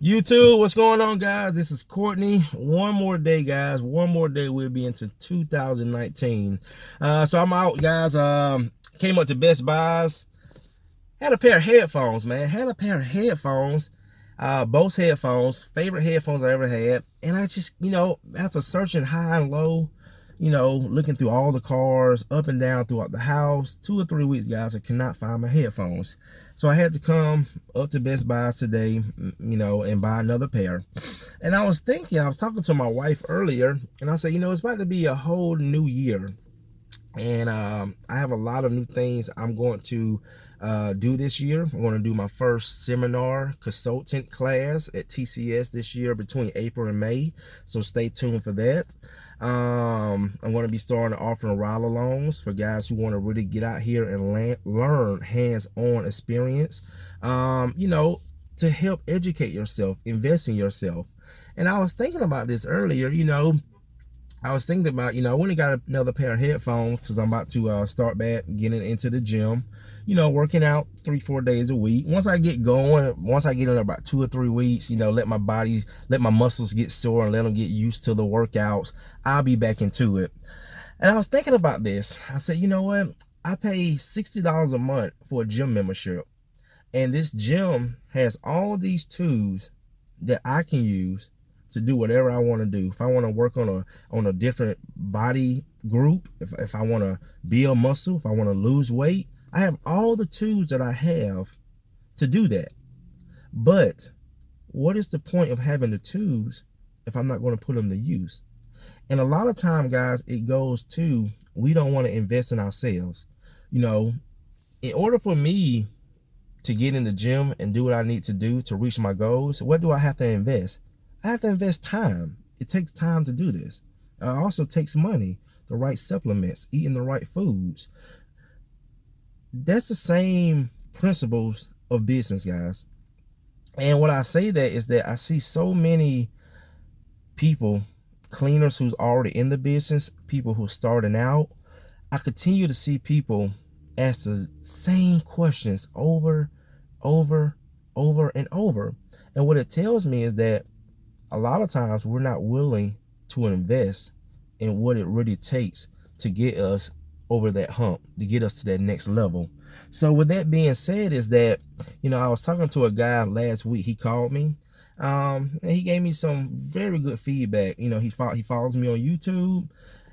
YouTube, what's going on, guys? This is Courtney. One more day, guys. One more day, we'll be into 2019. So I'm out, guys. Came up to Best Buys. Had a pair of headphones, man. Had a pair of headphones. Bose headphones. Favorite headphones I ever had. And I just, after searching high and low, looking through all the cars, up and down throughout the house, 2 or 3 weeks, guys, I cannot find my headphones. So I had to come up to Best Buy today, and buy another pair. And I was talking to my wife earlier, and I said, it's about to be a whole new year. And I have a lot of new things I'm going to do this year. I'm going to do my first seminar consultant class at TCS this year between April and May. So stay tuned for that. I'm going to be starting offering ride-alongs for guys who want to really get out here and learn hands-on experience, to help educate yourself, invest in yourself. And I was thinking about this earlier, I was thinking about, I went and got another pair of headphones because I'm about to start back getting into the gym, working out 3-4 days a week. Once I get going, once I get in about 2 or 3 weeks, let my muscles get sore and let them get used to the workouts, I'll be back into it. And I was thinking about this. I said, you know what? I pay $60 a month for a gym membership. And this gym has all these tools that I can use to do whatever I want to do. If I want to work on a different body group, if I want to build muscle, if I want to lose weight, I have all the tools that I have to do that. But what is the point of having the tools if I'm not going to put them to use? And a lot of time, guys, it goes to, we don't want to invest in ourselves. In order for me to get in the gym and do what I need to do to reach my goals, what do I have to invest? I have to invest time. It takes time to do this. It also takes money, the right supplements, eating the right foods. That's the same principles of business, guys. And what I say that is that I see so many people, cleaners who's already in the business, people who's starting out. I continue to see people ask the same questions over, and over. And what it tells me is that a lot of times we're not willing to invest in what it really takes to get us over that hump, to get us to that next level. So with that being said is that, I was talking to a guy last week. He called me, and he gave me some very good feedback. He follows me on YouTube,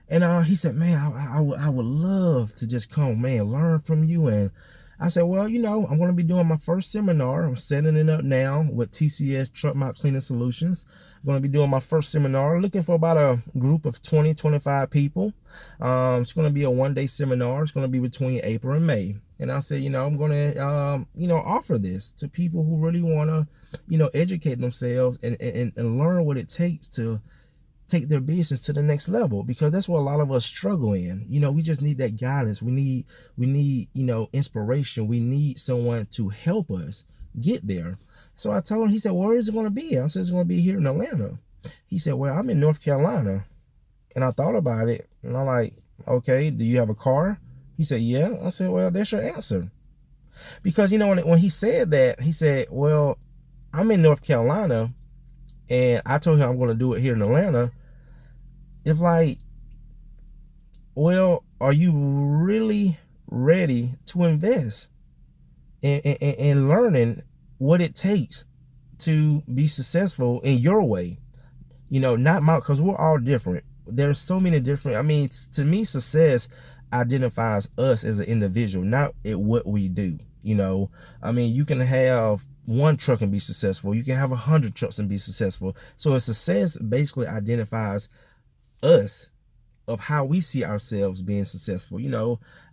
and he said, man, I would love to just come, man, learn from you. And I said, well, I'm going to be doing my first seminar. I'm setting it up now with TCS Truck Mount Cleaning Solutions. I'm going to be doing my first seminar, looking for about a group of 20, 25 people. It's going to be a one-day seminar. It's going to be between April and May. And I said, I'm going to, offer this to people who really want to, educate themselves and learn what it takes to take their business to the next level, because that's what a lot of us struggle in. We just need that guidance. We need, inspiration. We need someone to help us get there. So I told him, he said, where is it going to be? I said, it's going to be here in Atlanta. He said, well, I'm in North Carolina. And I thought about it, and I'm like, okay, do you have a car? He said, yeah. I said, well, that's your answer. Because, when he said that, he said, well, I'm in North Carolina, and I told him I'm going to do it here in Atlanta. It's like, well, are you really ready to invest in learning what it takes to be successful in your way? Not my, because we're all different. There's so many different, to me, success identifies us as an individual, not at what we do. You can have one truck and be successful. You can have 100 trucks and be successful. So a success basically identifies us, of how we see ourselves being successful.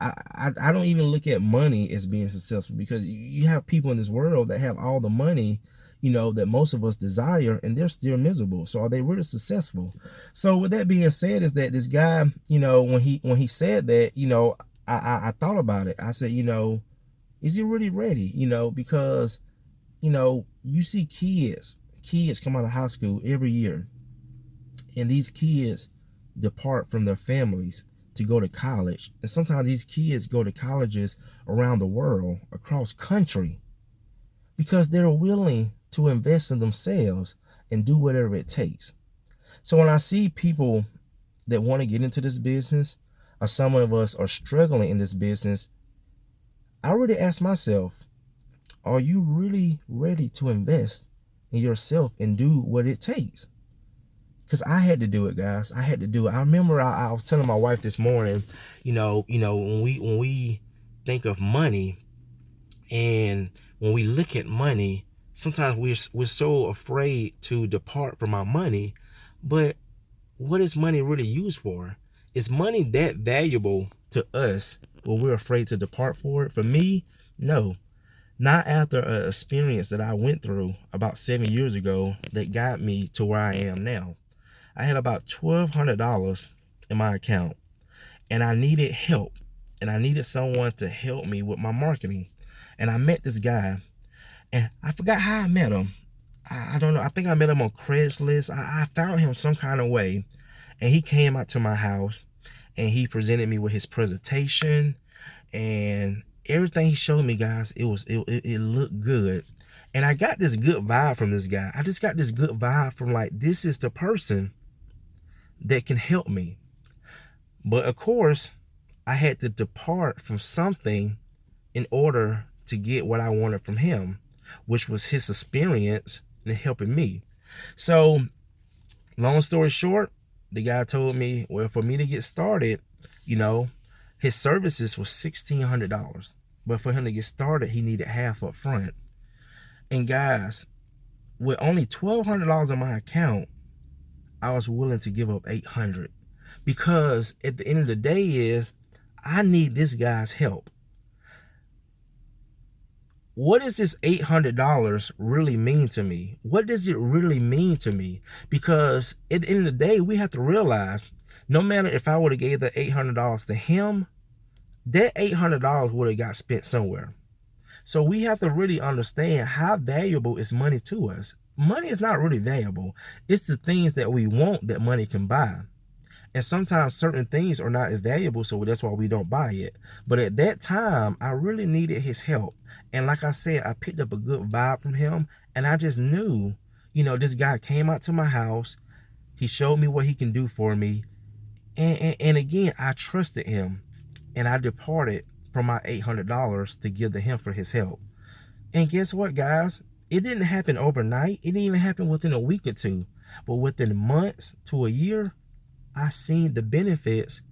I don't even look at money as being successful, because you have people in this world that have all the money, that most of us desire, and they're still miserable. So are they really successful? So with that being said, is that this guy, when he said that, I thought about it. I said, is he really ready? Because, you see kids come out of high school every year, and these kids depart from their families to go to college. And sometimes these kids go to colleges around the world, across country, because they're willing to invest in themselves and do whatever it takes. So when I see people that want to get into this business, or some of us are struggling in this business, I really ask myself, are you really ready to invest in yourself and do what it takes? Because I had to do it, guys. I had to do it. I remember I was telling my wife this morning, when we think of money, and when we look at money, sometimes we're so afraid to depart from our money. But what is money really used for? Is money that valuable to us when we're afraid to depart for it? For me, no. Not after an experience that I went through about 7 years ago that got me to where I am now. I had about $1,200 in my account, and I needed help, and I needed someone to help me with my marketing. And I met this guy, and I forgot how I met him. I don't know. I think I met him on Craigslist. I found him some kind of way, and he came out to my house, and he presented me with his presentation, and everything he showed me, guys, it looked good. And I got this good vibe from this guy. I just got this good vibe from, like, this is the person that can help me. But of course, I had to depart from something in order to get what I wanted from him, which was his experience in helping me. So, long story short, the guy told me, well, for me to get started, his services was $1,600. But for him to get started, he needed half up front. And guys, with only $1,200 in my account, I was willing to give up $800, because at the end of the day I need this guy's help. What does this $800 really mean to me? What does it really mean to me? Because at the end of the day, we have to realize, no matter if I would have gave the $800 to him, that $800 would have got spent somewhere. So we have to really understand how valuable is money to us. Money is not really valuable. It's the things that we want that money can buy. And sometimes certain things are not as valuable, so that's why we don't buy it. But at that time, I really needed his help. And like I said, I picked up a good vibe from him. And I just knew, this guy came out to my house. He showed me what he can do for me. And again, I trusted him. And I departed from my $800 to give to him for his help. And guess what, guys? It didn't happen overnight. It didn't even happen within a week or two. But within months to a year, I seen the benefits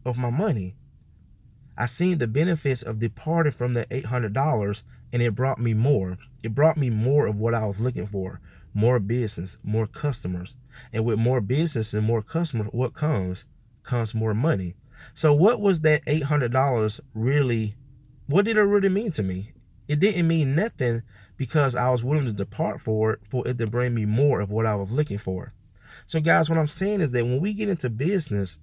of my money. I seen the benefits of departing from the $800, and it brought me more. It brought me more of what I was looking for. More business, more customers. And with more business and more customers, what comes? Comes more money. So what was that $800 really, what did it really mean to me? It didn't mean nothing, because I was willing to depart for it to bring me more of what I was looking for. So guys, what I'm saying is that when we get into business,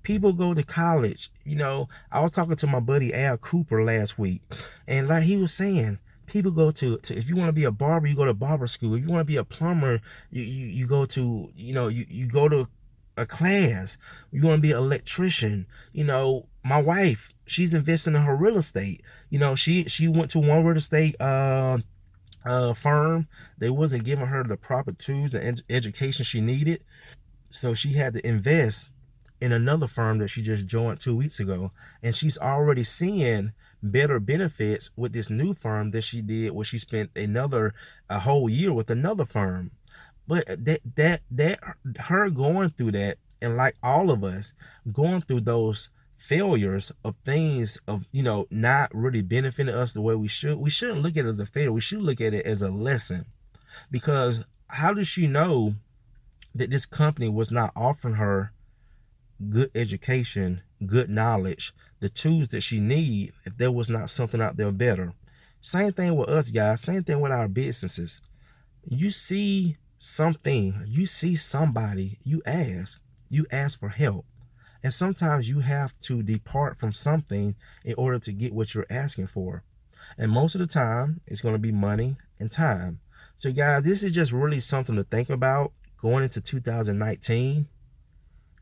people go to college. I was talking to my buddy Al Cooper last week, and like he was saying, people go to if you want to be a barber, you go to barber school. If you want to be a plumber, you go to, you go to a class. You want to be an electrician. My wife, she's investing in her real estate. She went to one real estate firm. They wasn't giving her the proper tools and education she needed, so she had to invest in another firm that she just joined 2 weeks ago, and she's already seeing better benefits with this new firm that she did, where she spent a whole year with another firm. But that her going through that, and like all of us going through those failures of things of not really benefiting us the way we shouldn't look at it as a failure. We should look at it as a lesson. Because how does she know that this company was not offering her good education, good knowledge, the tools that she need, if there was not something out there better? Same thing with us, guys. Same thing with our businesses. You see something, you see somebody, you ask for help. And sometimes you have to depart from something in order to get what you're asking for. And most of the time, it's going to be money and time. So guys, this is just really something to think about going into 2019.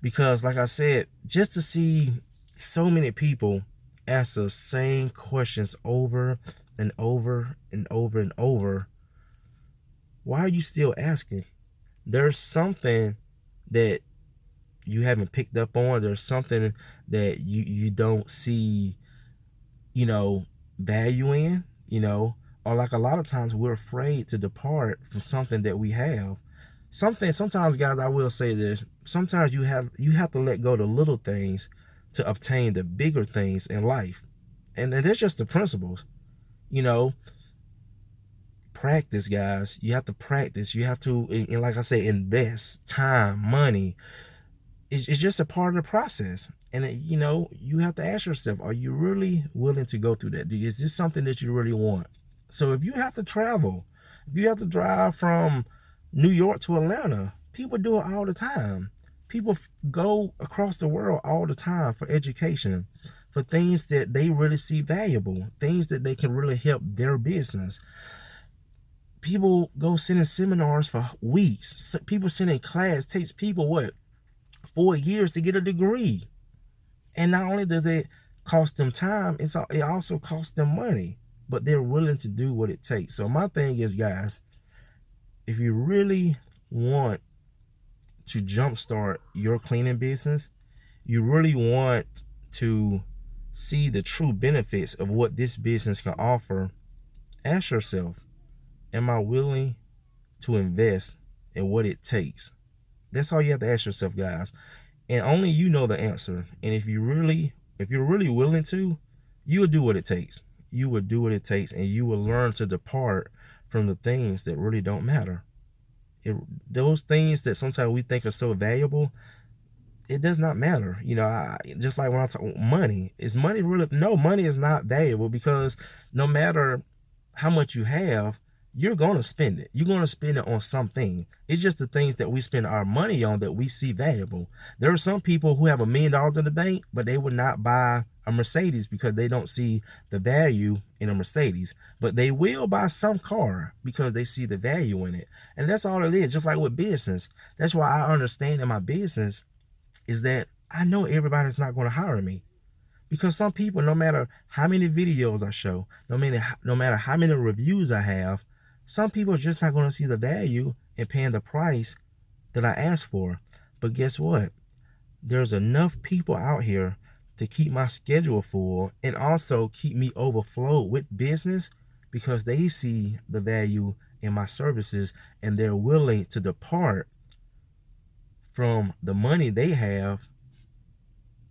Because like I said, just to see so many people ask the same questions over and over and over and over, why are you still asking? There's something that you haven't picked up on. There's something that you don't see, you know, value in, or like a lot of times we're afraid to depart from something that we have. Sometimes, guys, I will say this. Sometimes you have to let go of the little things to obtain the bigger things in life. And that's just the principles. You know, practice, guys. You have to practice. You have to, and like I say, invest time, money. It's just a part of the process. And you have to ask yourself, are you really willing to go through that? Is this something that you really want? So if you have to travel, if you have to drive from New York to Atlanta, people do it all the time. People go across the world all the time for education, for things that they really see valuable, things that they can really help their business. People go sit in seminars for weeks. People sit in class. It takes people, 4 years to get a degree. And not only does it cost them time, it also costs them money. But they're willing to do what it takes. So my thing is, guys, if you really want to jumpstart your cleaning business, you really want to see the true benefits of what this business can offer, ask yourself, am I willing to invest in what it takes? That's all you have to ask yourself, guys. And only you know the answer. And if you're really willing to, you will do what it takes. You will do what it takes, and you will learn to depart from the things that really don't matter. Those things that sometimes we think are so valuable, it does not matter. Just like when I talk money, is money really? No, money is not valuable, because no matter how much you have, you're going to spend it. You're going to spend it on something. It's just the things that we spend our money on that we see valuable. There are some people who have $1 million in the bank, but they would not buy a Mercedes because they don't see the value in a Mercedes. But they will buy some car because they see the value in it. And that's all it is, just like with business. That's why I understand in my business is that I know everybody's not going to hire me. Because some people, no matter how many videos I show, no matter how many reviews I have, some people are just not going to see the value in paying the price that I asked for. But guess what? There's enough people out here to keep my schedule full and also keep me overflowed with business, because they see the value in my services and they're willing to depart from the money they have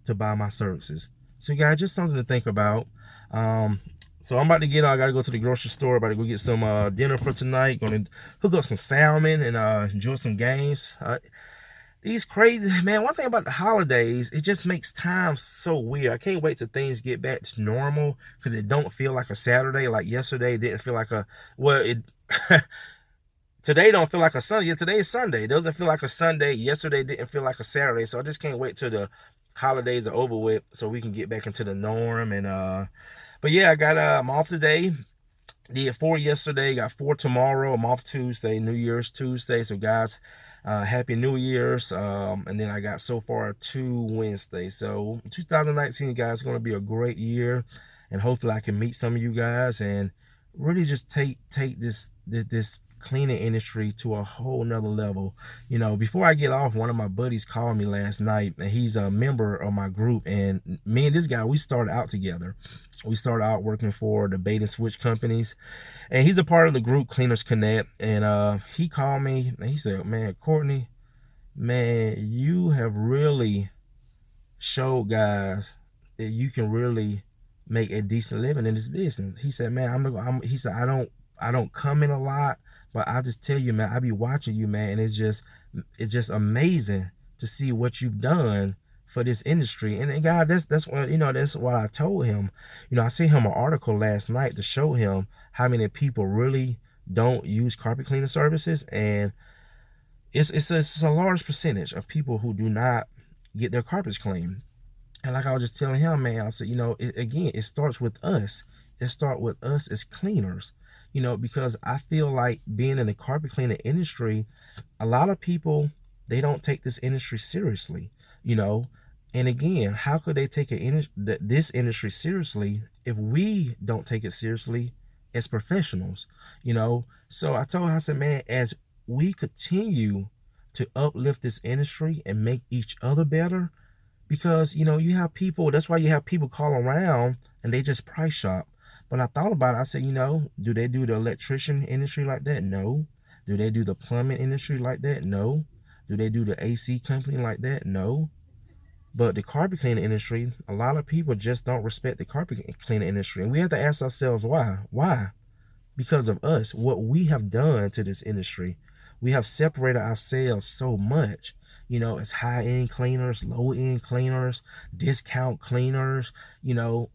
to buy my services. So guys, just something to think about. So I'm about to I gotta go to the grocery store, about to go get some dinner for tonight. Gonna hook up some salmon and enjoy some games. These crazy, man, one thing about the holidays, it just makes time so weird. I can't wait till things get back to normal, because it don't feel like a Saturday. Like yesterday didn't feel like today don't feel like a Sunday. Yeah, today is Sunday. It doesn't feel like a Sunday. Yesterday didn't feel like a Saturday. So I just can't wait till the holidays are over with so we can get back into the norm. And but yeah, I'm off today. Did 4 yesterday, got 4 tomorrow. I'm off Tuesday, New Year's Tuesday. So guys, happy New Year's. And then I got so far 2 Wednesdays. So 2019, guys, is going to be a great year, and hopefully I can meet some of you guys and really just take this cleaning industry to a whole nother level. Before I get off, one of my buddies called me last night, and he's a member of my group, and me and this guy, we started out together. We started out working for the bait and switch companies, and he's a part of the group Cleaners Connect. And he called me and he said, man, Courtney, man, you have really showed guys that you can really make a decent living in this business. He said, man, he said, I don't come in a lot, but I just tell you, man, I be watching you, man, and it's just amazing to see what you've done for this industry. And God, that's what that's what I told him. I sent him an article last night to show him how many people really don't use carpet cleaning services, and it's a large percentage of people who do not get their carpets cleaned. And like I was just telling him, man, I said, it starts with us. It starts with us as cleaners. Because I feel like being in the carpet cleaning industry, a lot of people, they don't take this industry seriously, And again, how could they take this industry seriously if we don't take it seriously as professionals, you know. So I told her, I said, man, as we continue to uplift this industry and make each other better, because you know you have people, that's why you have people call around and they just price shop. But I thought about it, I said, you know, do they do the electrician industry like that? No. Do they do the plumbing industry like that? No. Do they do the AC company like that? No. But the carpet cleaning industry, a lot of people just don't respect the carpet cleaning industry, and we have to ask ourselves why. Because of us, what we have done to this industry. We have separated ourselves so much, you know, as high-end cleaners, low-end cleaners, discount cleaners. You know,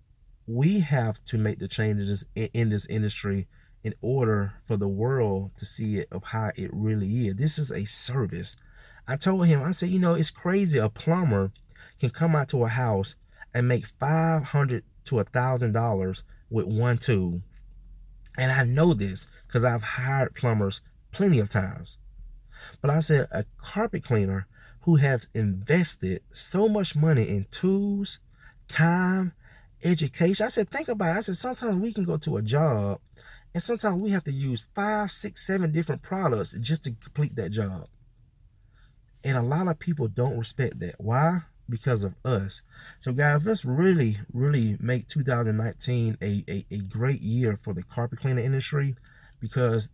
we have to make the changes in this industry in order for the world to see it of how it really is. This is a service. I told him, I said, you know, it's crazy. A plumber can come out to a house and make $500 to $1,000 with one tool. And I know this because I've hired plumbers plenty of times. But I said a carpet cleaner who has invested so much money in tools, time, education. I said, think about it. I said, sometimes we can go to a job and sometimes we have to use 5, 6, 7 different products just to complete that job. And a lot of people don't respect that. Why? Because of us. So guys, let's really make 2019 a great year for the carpet cleaner industry, because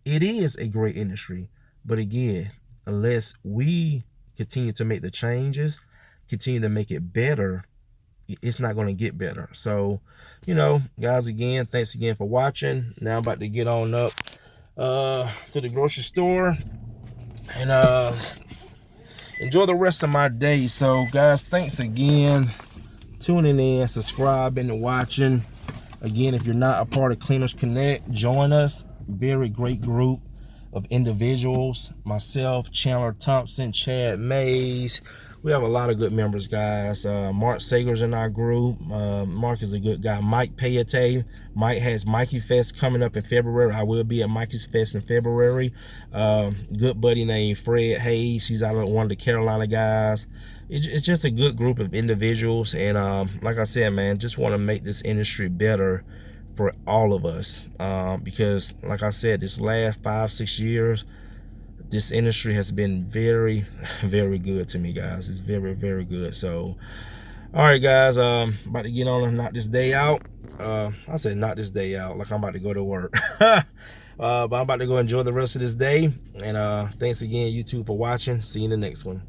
it is a great industry. But again, unless we continue to make the changes, continue to make it better, it's not going to get better. So, you know, guys, again, thanks again for watching. Now I'm about to get on up to the grocery store and enjoy the rest of my day. So guys, thanks again, tuning in, subscribing, and watching. Again, if you're not a part of Cleaners Connect, join us. Very great group of individuals. Myself, Chandler Thompson, Chad Mays. We have a lot of good members, guys. Mark Sager's in our group. Mark is a good guy. Mike Payate. Mike has Mikey Fest coming up in February. I will be at Mikey's Fest in February. Good buddy named Fred Hayes. He's out of one of the Carolina guys. It's just a good group of individuals. And like I said, man, just want to make this industry better for all of us. Because like I said, this last 5, 6 years, this industry has been very good to me, guys. It's very good. So all right, guys, about to get on and knock this day out. I said knock this day out like I'm about to go to work. But I'm about to go enjoy the rest of this day. And thanks again, YouTube, for watching. See you in the next one.